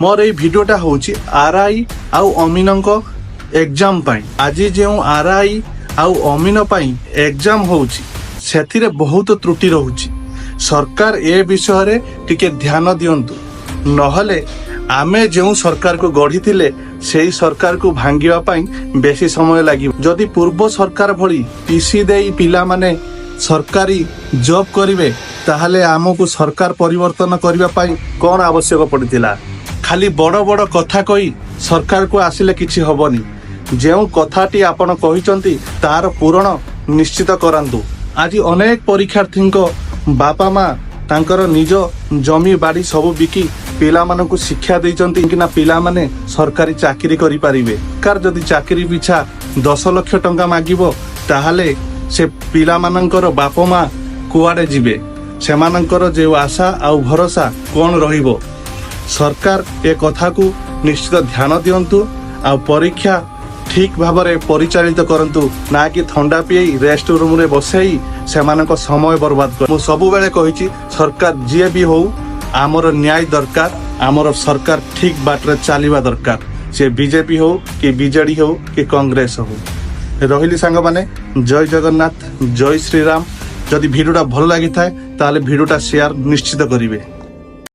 मोर ये भिडियोटा होची आरआई आउ अमीन एग्जाम पाई। आज जो आरआई आउ अमीन पाई एग्जाम होची सेथिरे बहुत त्रुटि रहुची। सरकार ए विषय रे टिके ध्यान दियंतु, नहले आमे जो सरकार को गढ़ी थिले सेही सरकार को भांगिवा पाई बेसी समय लागिब। जदि पूर्व सरकार भली पीसी देई पिला माने सरकारी जॉब करिवे ताहले आमको सरकार परिवर्तन करबा पाई कोन आवश्यक पड़ितिला। खाली बड़ बड़ कथा कही सरकार को आसिले किछि हबनी। जेउ कथाटी आपण कहिचंती तार पूरण निश्चित करंतु। आज अनेक परीक्षार्थी बापा माँ तांकर निज जमी बाड़ी सब बिकी पिला मानकु शिक्षा देइचंती कि ना पिला माने सरकारी चाकरी करि पारिबे। कार जदि चाकरी पिछा 10 लाख टंका मागिबो ताहाले से पिला मानकर बापा माँ कुआडे जिबे, सेमानकर जे आशा आउ भरोसा कोन रहिबो। सरकार ए कथा को निश्चित ध्यान दियंतु आ परीक्षा ठीक भाବରେ परिचालित करंतु, ना कि थंडा पिई रेस्ट रूम रे बसई सेमानक समय बर्बाद कर। मु सबु बेले कहिछि सरकार जे भी हो आमर न्याय दरकार, आमर सरकार ठीक बाटरे चलिबा दरकार। से बीजेपी हो कि बीजेडी हो कि कांग्रेस हो। रहिली सांग माने जय जगन्नाथ, जय श्री राम। जदि भिडियोटा भल लागि थाए ताले भिडियोटा शेयर निश्चित करिवे।